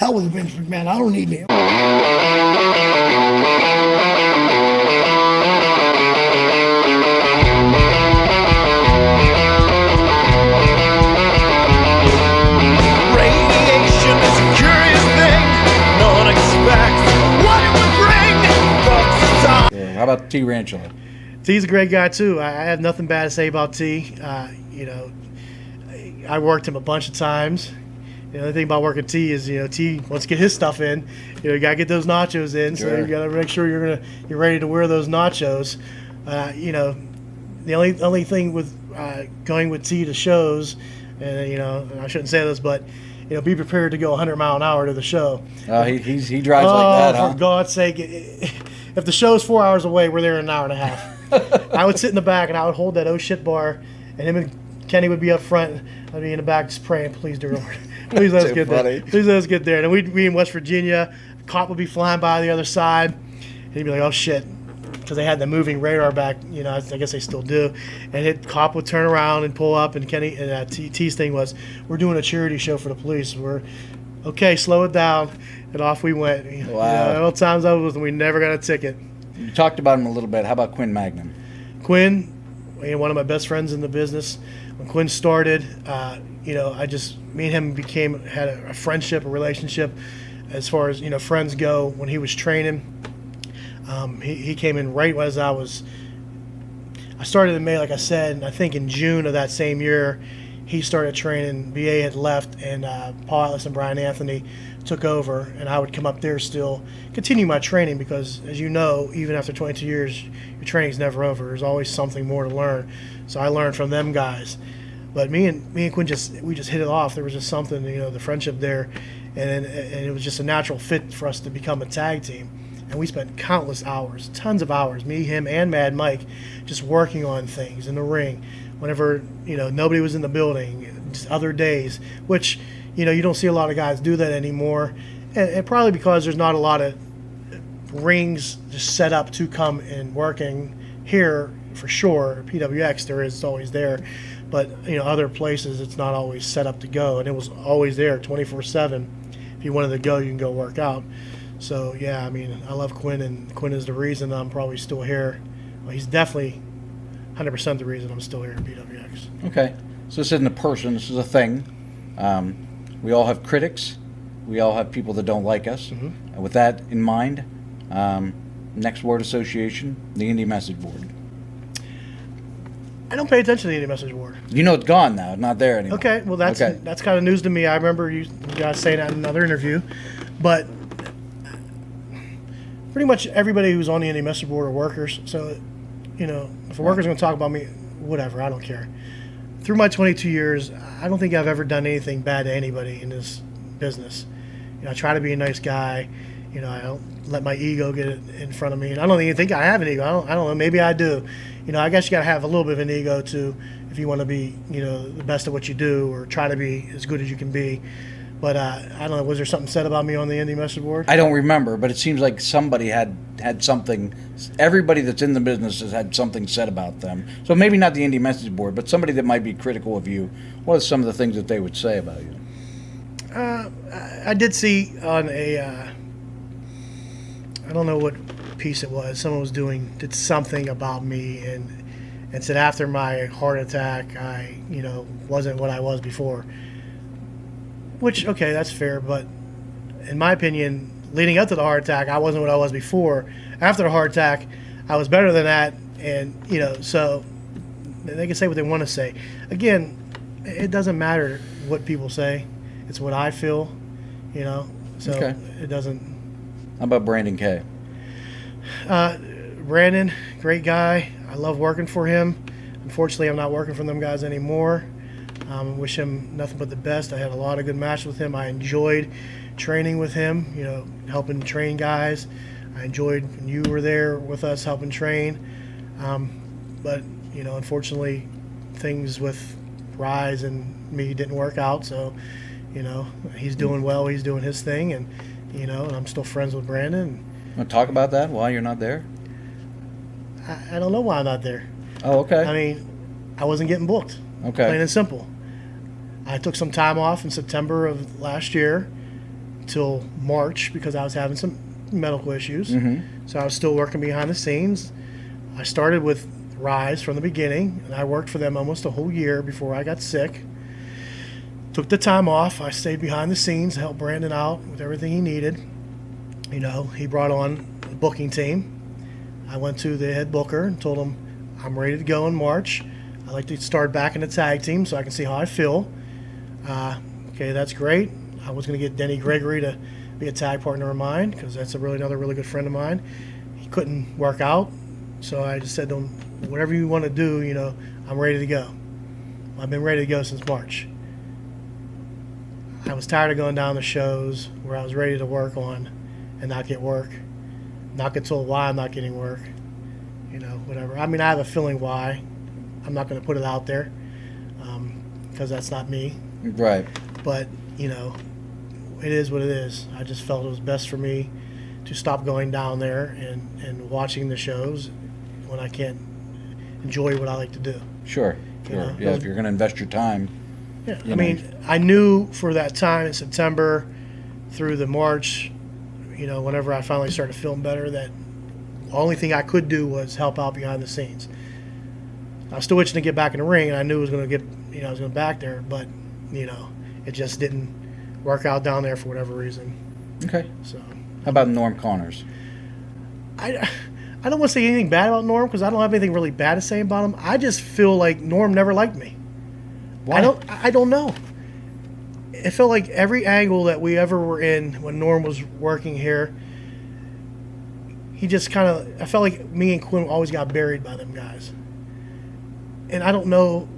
Hell with Vince McMahon. I don't need him. Radiation is a curious thing. No one expects what it would bring. Yeah, how about T. Ranchula? T's a great guy too. I have nothing bad to say about T. I worked him a bunch of times. The only thing about working T is, T wants to get his stuff in. You gotta get those nachos in, Sure. so you gotta make sure you're ready to wear those nachos. The only thing with going with T to shows, and I shouldn't say this, but be prepared to go 100 mph to the show. He drives like that, huh? For God's sake! If the show's 4 hours away, we're there in an hour and a half. I would sit in the back and I would hold that oh shit bar, and him and Kenny would be up front. I'd be in the back just praying, please, dear Lord, please let us get there. Please let us get there. And we'd be in West Virginia. A cop would be flying by the other side, and he'd be like, oh shit, because they had the moving radar back. I guess they still do. And cop would turn around and pull up, and Kenny and T's thing was, we're doing a charity show for the police. We're okay, slow it down, and off we went. Wow. All times I was, and we never got a ticket. You talked about him a little bit. How about Quinn Magnum? Quinn, one of my best friends in the business. When Quinn started, me and him had a friendship, a relationship, as far as friends go. When he was training, he came in right as I started in May, like I said, and I think in June of that same year, he started training. BA had left, and Paul Atlas and Brian Anthony took over, and I would come up there still, continue my training, because as you know, even after 22 years, your training's never over. There's always something more to learn. So I learned from them guys. But me and Quinn we just hit it off. There was just something, the friendship there, and it was just a natural fit for us to become a tag team. And we spent countless hours, tons of hours, me, him, and Mad Mike, just working on things in the ring. Whenever nobody was in the building, just other days, which you don't see a lot of guys do that anymore, and probably because there's not a lot of rings just set up to come and working here for sure. PWX there is, it's always there, but other places it's not always set up to go, and it was always there 24/7. If you wanted to go, you can go work out. So yeah, I love Quinn, and Quinn is the reason I'm probably still here. Well, he's definitely 100% the reason I'm still here at PWX. Okay, so this isn't a person, this is a thing. We all have critics. We all have people that don't like us. Mm-hmm. And with that in mind, next word association, the Indie Message Board. I don't pay attention to the message board. It's gone now. It's not there anymore. Okay, well that's kind of news to me. I remember you guys saying that in another interview, but pretty much everybody who's on the Indie message board are workers. So, if a worker's going to talk about me, whatever, I don't care. Through my 22 years, I don't think I've ever done anything bad to anybody in this business. I try to be a nice guy. I don't let my ego get in front of me. And I don't even think I have an ego. I don't know. Maybe I do. I guess you got to have a little bit of an ego too if you want to be, the best at what you do, or try to be as good as you can be. But I don't know. Was there something said about me on the Indie message board? I don't remember, but it seems like somebody had something. Everybody that's in the business has had something said about them. So maybe not the Indie message board, but somebody that might be critical of you. What are some of the things that they would say about you? I did see on I don't know what piece it was. Someone did something about me and said after my heart attack, I wasn't what I was before. Which, okay, that's fair, but in my opinion, leading up to the heart attack, I wasn't what I was before. After the heart attack, I was better than that, and so they can say what they want to say. Again, it doesn't matter what people say; it's what I feel, So Okay. It doesn't. How about Brandon K? Brandon, great guy. I love working for him. Unfortunately, I'm not working for them guys anymore. Wish him nothing but the best. I had a lot of good matches with him. I enjoyed training with him, helping train guys. I enjoyed when you were there with us helping train. But, unfortunately, things with Ryse and me didn't work out. So, he's doing well. He's doing his thing. And, and I'm still friends with Brandon. Want to talk about that while you're not there? I don't know why I'm not there. Oh, okay. I wasn't getting booked. Okay. Plain and simple. I took some time off in September of last year until March because I was having some medical issues. Mm-hmm. So I was still working behind the scenes. I started with Ryse from the beginning, and I worked for them almost a whole year before I got sick. Took the time off. I stayed behind the scenes to help Brandon out with everything he needed. You know, he brought on the booking team. I went to the head booker and told him I'm ready to go in March. I'd like to start back in the tag team so I can see how I feel. Okay, that's great. I was going to get Denny Gregory to be a tag partner of mine because that's another really good friend of mine. He couldn't work out, so I just said to him, whatever you want to do, you know, I'm ready to go. I've been ready to go since March. I was tired of going down the shows where I was ready to work on and not get work. Not get told why I'm not getting work. You know, whatever. I mean, I have a feeling why. I'm not going to put it out there because that's not me. Right. But, you know, it is what it is. I just felt it was best for me to stop going down there and watching the shows when I can't enjoy what I like to do. Sure. You know, Yeah, if you're going to invest your time. Yeah, You I know. mean, I knew for that time in September through the March, you know, whenever I finally started feeling better, that the only thing I could do was help out behind the scenes. I was still itching to get back in the ring, and I knew I was going to get, you know, I was going back there, but, you know, it just didn't work out down there for whatever reason. Okay. So How about Norm Connors? I don't want to say anything bad about Norm because I don't have anything really bad to say about him. I just feel like Norm never liked me. Why? I don't know. It felt like every angle that we ever were in when Norm was working here, he just kind of, I felt like me and Quinn always got buried by them guys. And I don't know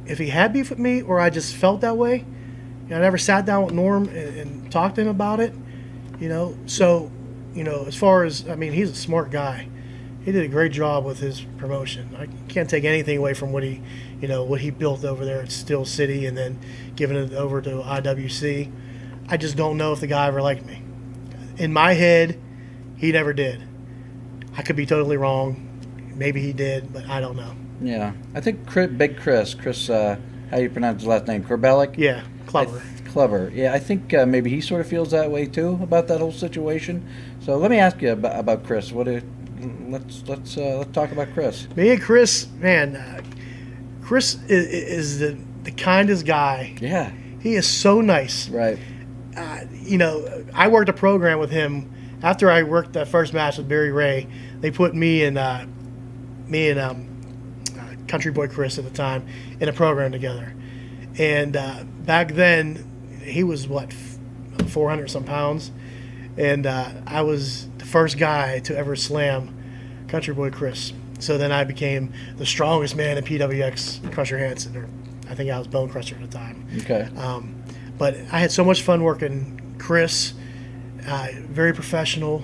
if he had beef with me or I just felt that way. You know, I never sat down with Norm and talked to him about it, you know. So, you know, as far as, I mean, he's a smart guy. He did a great job with his promotion. I can't take anything away from what he, you know, what he built over there at Steel City and then giving it over to IWC. I just don't know if the guy ever liked me. In my head, he never did. I could be totally wrong. Maybe he did, but I don't know. Yeah. I think Big Chris, how do you pronounce his last name? Korbelic? Yeah, clever. Clever. Yeah, I think maybe he sort of feels that way too about that whole situation. So let me ask you about Chris. Let's talk about Chris. Me and Chris, man, Chris is the kindest guy. Yeah. He is so nice. Right. You know, I worked a program with him after I worked that first match with Barry Ray. They put me and Country Boy Chris at the time in a program together. And back then, he was, 400 some pounds. And I was the first guy to ever slam Country Boy Chris. So then I became the strongest man in PWX, Crusher Hansen, or I think I was Bone Crusher at the time. Okay. But I had so much fun working Chris. Very professional,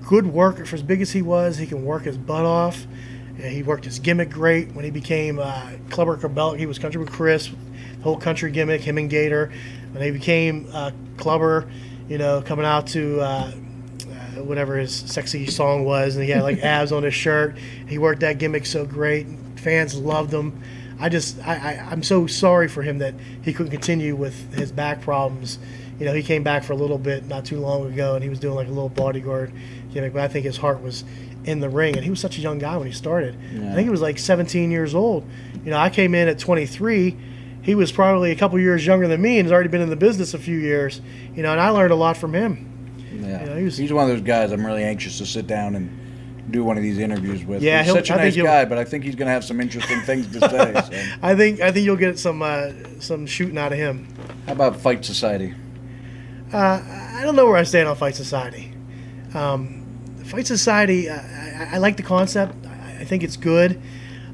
good worker. For as big as he was, he can work his butt off. And he worked his gimmick great. When he became Clubber Corbellic, he was Country with Chris, the whole country gimmick, him and Gator. When he became Clubber, you know, coming out to whatever his sexy song was, and he had like abs on his shirt. He worked that gimmick so great. Fans loved him. I'm so sorry for him that he couldn't continue with his back problems. You know, he came back for a little bit not too long ago, and he was doing like a little bodyguard gimmick, but I think his heart was in the ring, and he was such a young guy when he started. Yeah. I think he was like 17 years old. You know, I came in at 23. He was probably a couple years younger than me and has already been in the business a few years. You know, and I learned a lot from him. Yeah. You know, he's one of those guys I'm really anxious to sit down and do one of these interviews with. Yeah, he's such a I think nice he'll- guy, but I think he's going to have some interesting things to say. So. I think you'll get some shooting out of him. How about Fight Society? I don't know where I stand on Fight Society. Fight Society, I like the concept. I think it's good.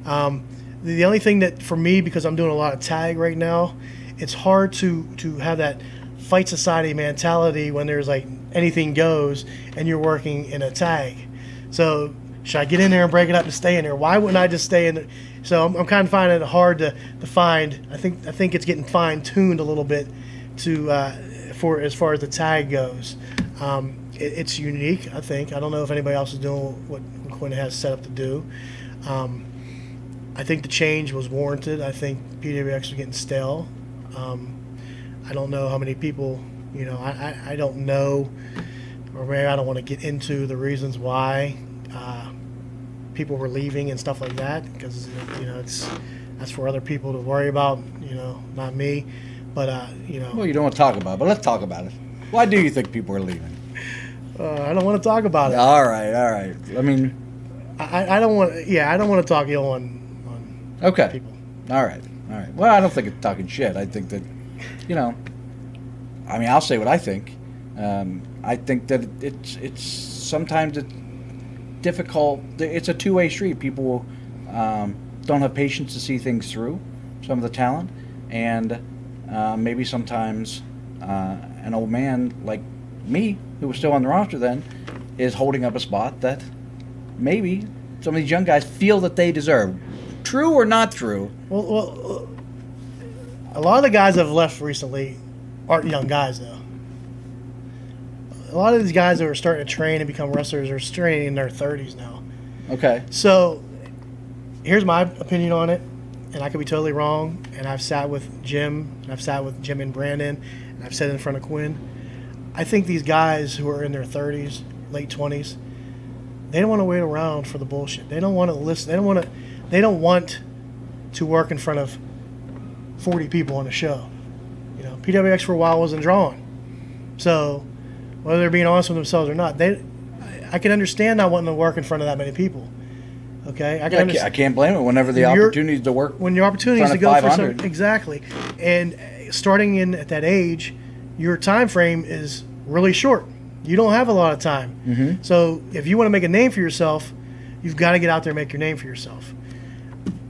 The only thing that for me, because I'm doing a lot of tag right now, it's hard to have that Fight Society mentality when there's like anything goes and you're working in a tag. So should I get in there and break it up and stay in there? Why wouldn't I just stay in there? So I'm kind of finding it hard to find. I think it's getting fine tuned a little bit for as far as the tag goes. It's unique, I think. I don't know if anybody else is doing what Quinn has set up to do. I think the change was warranted. I think PWX was getting stale. I don't know how many people You know, I don't know, or maybe I don't want to get into the reasons why people were leaving and stuff like that, because you know that's for other people to worry about. You know, not me. But you know. Well, you don't want to talk about it, but let's talk about it. Why do you think people are leaving? I don't want to talk about it. All right. I mean, I don't want. Yeah, I don't want to talk ill on okay. people. All right. Well, I don't think it's talking shit. I think that, you know, I mean, I'll say what I think. I think that it's sometimes it's difficult. It's a two-way street. People don't have patience to see things through, some of the talent, and maybe sometimes an old man like me, who was still on the roster then, is holding up a spot that maybe some of these young guys feel that they deserve. True or not true? Well, a lot of the guys that have left recently aren't young guys, though. A lot of these guys that are starting to train and become wrestlers are training in their 30s now. Okay. So, here's my opinion on it, and I could be totally wrong. And I've sat with Jim, and I've sat with Jim and Brandon, and I've said it in front of Quinn. I think these guys who are in their 30s, late 20s, they don't want to wait around for the bullshit. They don't want to listen. They don't want to work in front of 40 people on a show. You know, PWX for a while wasn't drawing. So, whether they're being honest with themselves or not, I can understand not wanting to work in front of that many people. Okay, I can't blame it. Whenever the opportunities to work, when your opportunities to in front go of for 500. some, exactly, and starting in at that age, your time frame is really short. You don't have a lot of time. Mm-hmm. So if you want to make a name for yourself, you've got to get out there and make your name for yourself.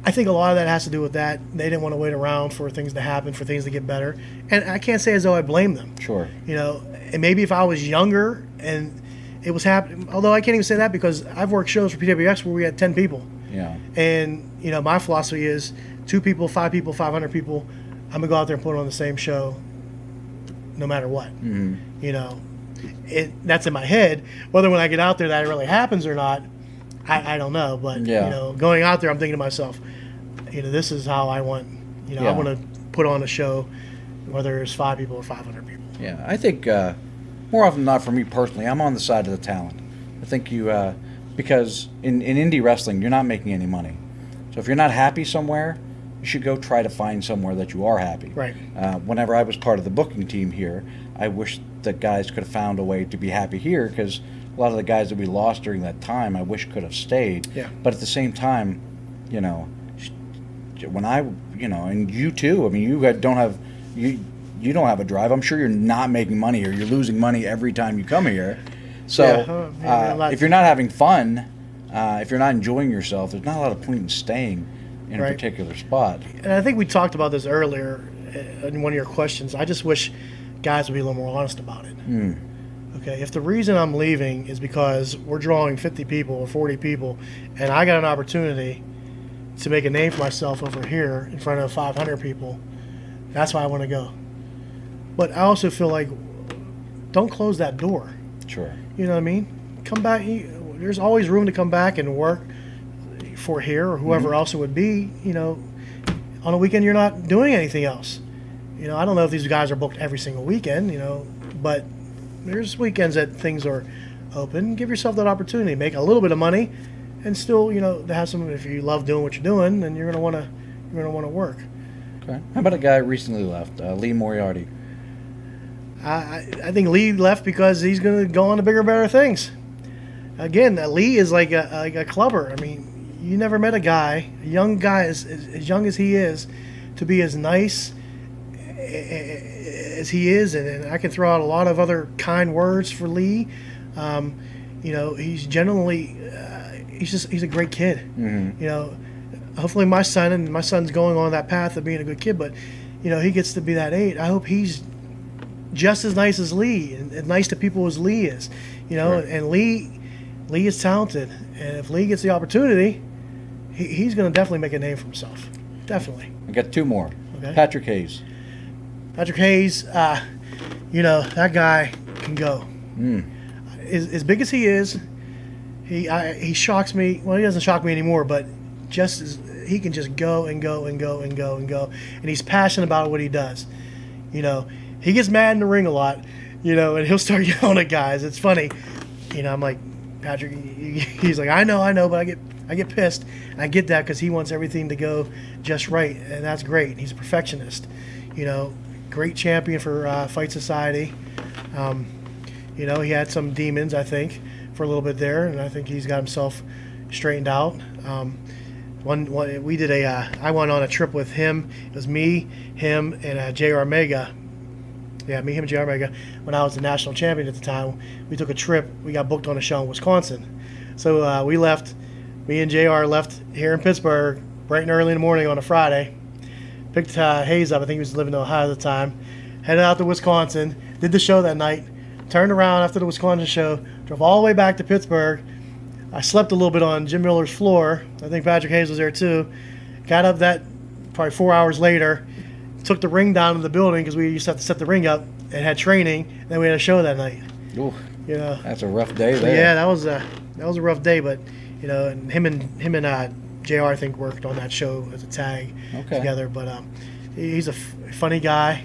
I think a lot of that has to do with that. They didn't want to wait around for things to happen, for things to get better. And I can't say as though I blame them. Sure. You know, and maybe if I was younger and it was happening, although I can't even say that because I've worked shows for PWX where we had 10 people. Yeah. And, you know, my philosophy is 2 people, 5 people, 500 people, I'm going to go out there and put on the same show no matter what. Mm-hmm. You know, that's in my head. Whether when I get out there that really happens or not, I don't know. But, Yeah. you know, going out there, I'm thinking to myself, you know, this is how I want, you know, Yeah. I want to put on a show, whether it's 5 people or 500 people. Yeah, I think more often than not, for me personally, I'm on the side of the talent. I think because in indie wrestling, you're not making any money. So if you're not happy somewhere, you should go try to find somewhere that you are happy. Right. Whenever I was part of the booking team here, I wish that guys could have found a way to be happy here, because a lot of the guys that we lost during that time, I wish could have stayed. Yeah. But at the same time, you know, when and you too. I mean, you don't have a drive. I'm sure you're not making money here. You're losing money every time you come here. So if you're not having fun, if you're not enjoying yourself, there's not a lot of point in staying in a Right. particular spot. And I think we talked about this earlier in one of your questions. I just wish guys would be a little more honest about it. Okay, if the reason I'm leaving is because we're drawing 50 people or 40 people, and I got an opportunity to make a name for myself over here in front of 500 people, that's why I want to go. But I also feel like, don't close that door. Sure. You know what I mean? Come back. There's always room to come back and work for here or whoever else it would be. You know, on a weekend you're not doing anything else. You know, I don't know if these guys are booked every single weekend, you know, but there's weekends that things are open. Give yourself that opportunity. Make a little bit of money and still, you know, have some, if you love doing what you're doing, then you're going to want to work. Okay. How about a guy who recently left, Lee Moriarty? I think Lee left because he's going to go on to bigger, better things. Again, Lee is like a clubber. I mean, you never met a young guy as young as he is, to be as nice as he is, and I can throw out a lot of other kind words for Lee. You know, he's generally he's a great kid. Mm-hmm. You know, hopefully my son's going on that path of being a good kid, but you know, he gets to be that age. I hope he's just as nice as Lee and nice to people as Lee is. You know, Right. and Lee is talented, and if Lee gets the opportunity, he's going to definitely make a name for himself. Definitely. I got 2 more. Okay. Patrick Hayes. Patrick Hayes, you know, that guy can go. As big as he is, he shocks me. Well, he doesn't shock me anymore, but just as he can just go and go and go and go and go, and he's passionate about what he does. You know, he gets mad in the ring a lot, and he'll start yelling at guys. It's funny. I'm like, Patrick, he's like, I know, but I get pissed. And I get that because he wants everything to go just right, and that's great. He's a perfectionist. Great champion for Fight Society. He had some demons, I think, for a little bit there, and I think he's got himself straightened out. One we did I went on a trip with him. It was me, him, and JR Mega. Yeah, me, him, and JR Mega. When I was the national champion at the time, we took a trip. We got booked on a show in Wisconsin. So we left. Me and JR left here in Pittsburgh bright and early in the morning on a Friday. Picked Hayes up. I think he was living in Ohio at the time. Headed out to Wisconsin. Did the show that night. Turned around after the Wisconsin show. Drove all the way back to Pittsburgh. I slept a little bit on Jim Miller's floor. I think Patrick Hayes was there too. Got up that probably 4 hours later. Took the ring down to the building because we used to have to set the ring up and had training. And then we had a show that night. Ooh, that's a rough day there. Yeah, that was a rough day. But and him and JR I think worked on that show as a tag together. But he's a funny guy.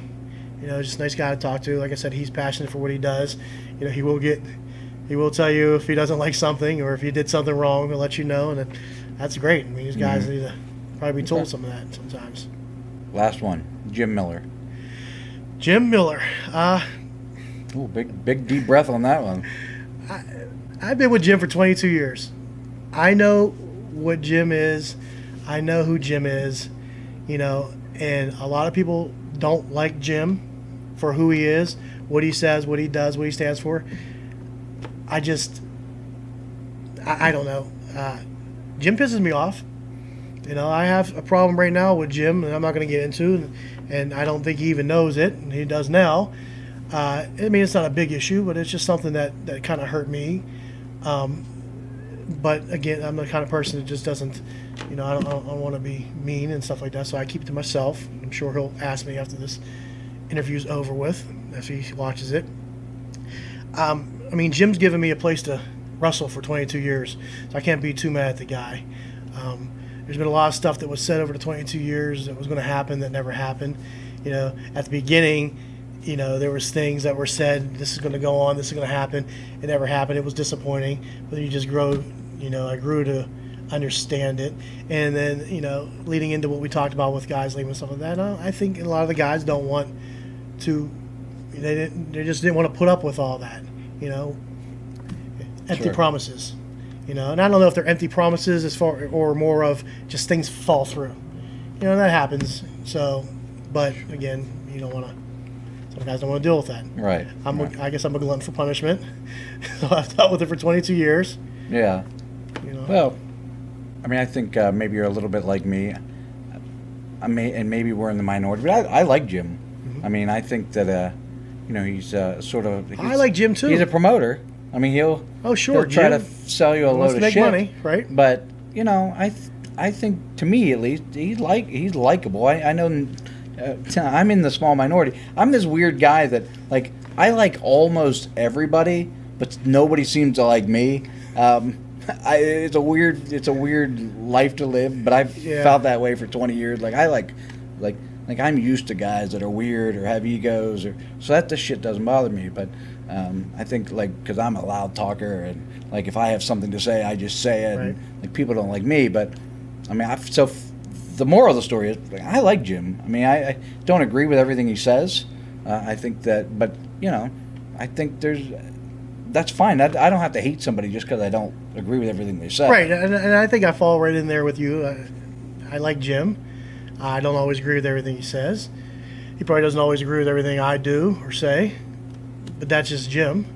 Just a nice guy to talk to. Like I said, he's passionate for what he does. He will tell you if he doesn't like something or if he did something wrong. He'll let you know, and that's great. I mean, these guys need to probably be told some of that sometimes. Last one, Jim Miller. Jim Miller. Ooh, big deep breath on that one. I've been with Jim for 22 years. I know what Jim is. I know who Jim is. And a lot of people don't like Jim for who he is, what he says, what he does, what he stands for. I don't know. Jim pisses me off. I have a problem right now with Jim, and I'm not going to get into, and I don't think he even knows it, and he does now. I mean, it's not a big issue, but it's just something that kind of hurt me. But again, I'm the kind of person that just doesn't, I don't want to be mean and stuff like that, so I keep it to myself. I'm sure he'll ask me after this interview's over with, if he watches it. I mean, Jim's given me a place to wrestle for 22 years, so I can't be too mad at the guy. There's been a lot of stuff that was said over the 22 years that was going to happen that never happened. At the beginning, there was things that were said, this is going to go on, this is going to happen. It never happened. It was disappointing. But you just grow, I grew to understand it. And then, leading into what we talked about with guys leaving and stuff like that, I think a lot of the guys don't want to, they just didn't want to put up with all that, empty promises. And I don't know if they're empty promises as far or more of just things fall through. That happens. So, but again, you don't want to. Some guys don't want to deal with that. Right. I guess I'm a glutton for punishment. So I've dealt with it for 22 years. Yeah. Well, I mean, I think maybe you're a little bit like me. And maybe we're in the minority, but I like Jim. Mm-hmm. I mean, I think that he's sort of. I like Jim too. He's a promoter. I mean, he'll try to sell you a load of make shit. Money, right? But I think to me at least he's likable. I know I'm in the small minority. I'm this weird guy that I like almost everybody, but nobody seems to like me. It's a weird life to live, but I've felt that way for 20 years. I'm used to guys that are weird or have egos, so that this shit doesn't bother me. But I think because I'm a loud talker and if I have something to say, I just say it. Right. And, people don't like me, but I mean, the moral of the story is I like Jim. I mean, I don't agree with everything he says. I think that, but I think that's fine. I don't have to hate somebody just because I don't agree with everything they say. Right, and I think I fall right in there with you. I like Jim. I don't always agree with everything he says. He probably doesn't always agree with everything I do or say, but that's just Jim,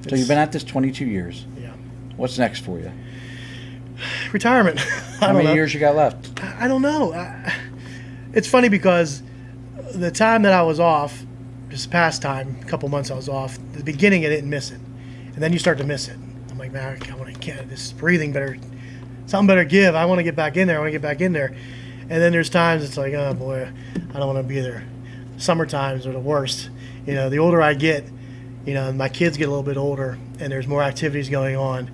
So you've been at this 22 years. Yeah. What's next for you? Retirement. How many years you got left? I don't know. It's funny because the time that I was off, this past time, a couple months I was off, at the beginning I didn't miss it. And then you start to miss it. I'm like, man, this breathing better, something better give. I want to get back in there. And then there's times it's like, oh boy, I don't want to be there. Summer times are the worst. The older I get, and my kids get a little bit older and there's more activities going on.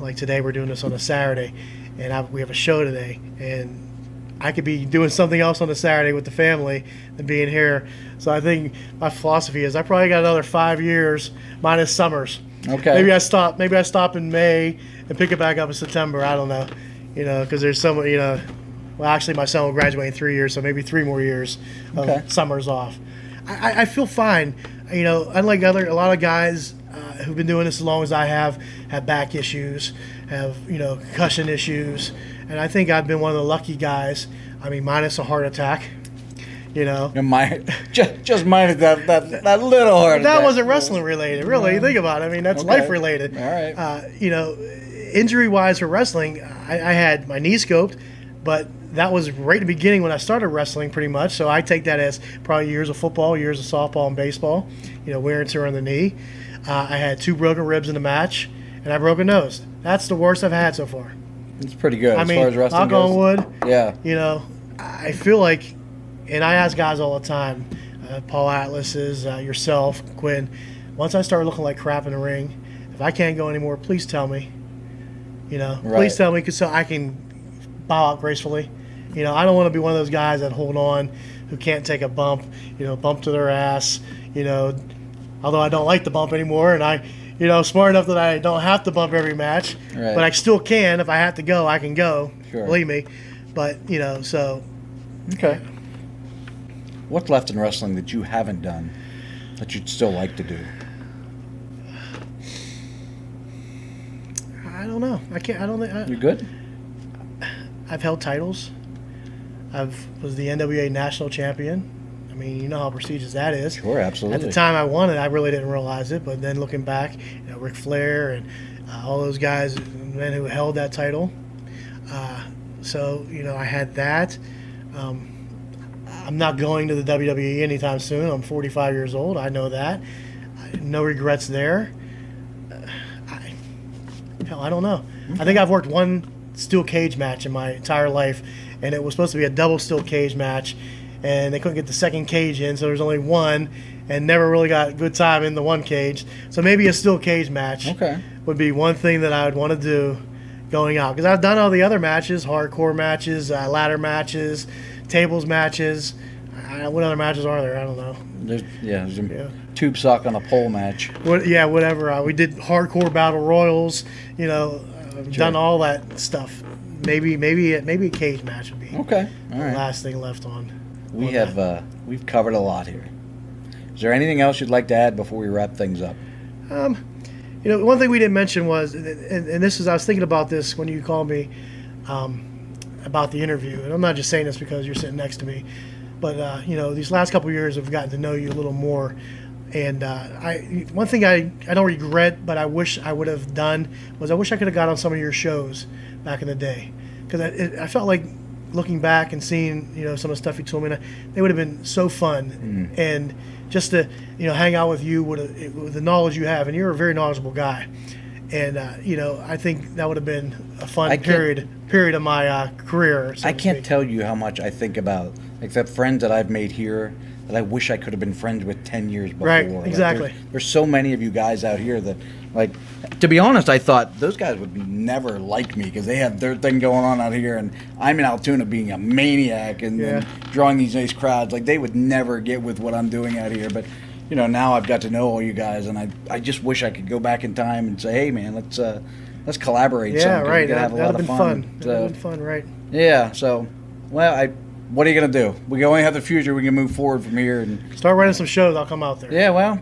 Like today we're doing this on a Saturday and we have a show today and I could be doing something else on a Saturday with the family than being here. So I think my philosophy is I probably got another 5 years minus summers. Okay. Maybe I stop in May and pick it back up in September. I don't know, because there's so much, well, actually my son will graduate in 3 years, so maybe 3 more years of summers off. I feel fine. Unlike a lot of guys who've been doing this as long as I have back issues, have concussion issues, and I think I've been one of the lucky guys. I mean, minus a heart attack. Just minus that little heart attack. That wasn't wrestling related, really. You think about it. I mean, that's life related. All right. Injury wise for wrestling, I had my knee scoped, but that was right in the beginning when I started wrestling, pretty much. So I take that as probably years of football, years of softball and baseball. Wear and tear on the knee. I had 2 broken ribs in the match, and I broke a nose. That's the worst I've had so far. It's pretty good as far as wrestling knock goes. on wood. Yeah. I feel like, and I ask guys all the time, Paul Atlas's, yourself, Quinn, once I start looking like crap in the ring, if I can't go anymore, please tell me. Please tell me so I can bow out gracefully. I don't want to be one of those guys that hold on, who can't take a bump, bump to their ass, although I don't like the bump anymore, and I, smart enough that I don't have to bump every match, but I still can. If I have to go, I can go, believe me. But, so. Okay. What's left in wrestling that you haven't done that you'd still like to do? I don't know. I can't. I don't think. You good? I've held titles. Was the NWA national champion. I mean, you know how prestigious that is. Sure, absolutely. At the time I won it, I really didn't realize it. But then looking back, Ric Flair and all those guys, men who held that title. So I had that. I'm not going to the WWE anytime soon. I'm 45 years old. I know that. No regrets there. I don't know. I think I've worked one steel cage match in my entire life, and it was supposed to be a double steel cage match, and they couldn't get the second cage in, so there's only one, and never really got good time in the one cage. So maybe a steel cage match would be one thing that I would want to do going out, because I've done all the other matches, hardcore matches, ladder matches, tables matches. What other matches are there? I don't know. There's a tube sock on a pole match. Whatever. We did hardcore battle royals. Done all that stuff. Maybe a cage match would be okay. All right. The last thing left on. We've covered a lot here. Is there anything else you'd like to add before we wrap things up? One thing we didn't mention was, and this is, I was thinking about this when you called me about the interview, and I'm not just saying this because you're sitting next to me, but these last couple of years I've gotten to know you a little more, and one thing I don't regret, but I wish I would have done was I wish I could have got on some of your shows back in the day, because I felt like looking back and seeing some of the stuff you told me, they would have been so fun, and just to hang out with you with the knowledge you have, and you're a very knowledgeable guy, and I think that would have been a fun period of my career. So I can't tell you how much I think about the friends that I've made here that I wish I could have been friends with 10 years before. Right, exactly. There's so many of you guys out here that, to be honest, I thought those guys would never like me because they have their thing going on out here, and I'm in Altoona being a maniac and drawing these nice crowds. They would never get with what I'm doing out here. But, now I've got to know all you guys, and I just wish I could go back in time and say, hey, man, let's collaborate. Yeah, right. Have a lot of fun. That would have been fun, right? Yeah, so, what are you going to do? We only have the future. We can move forward from here. And start running some shows. I'll come out there. Yeah, well,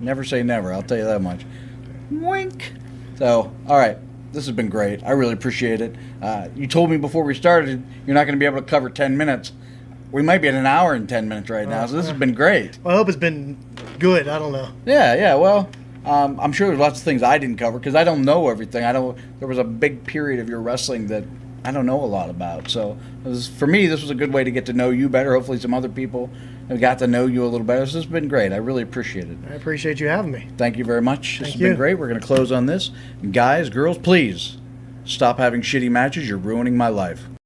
never say never. I'll tell you that much. Wink. So, all right. This has been great. I really appreciate it. You told me before we started you're not going to be able to cover 10 minutes. We might be at an hour and 10 minutes right now, so this has been great. Well, I hope it's been good. I don't know. Yeah. Well, I'm sure there's lots of things I didn't cover because I don't know everything. There was a big period of your wrestling that I don't know a lot about. So for me, this was a good way to get to know you better. Hopefully some other people have got to know you a little better. This has been great. I really appreciate it. I appreciate you having me. Thank you very much. This Thank has you. been great. We're going to close on this. And guys, girls, please stop having shitty matches. You're ruining my life.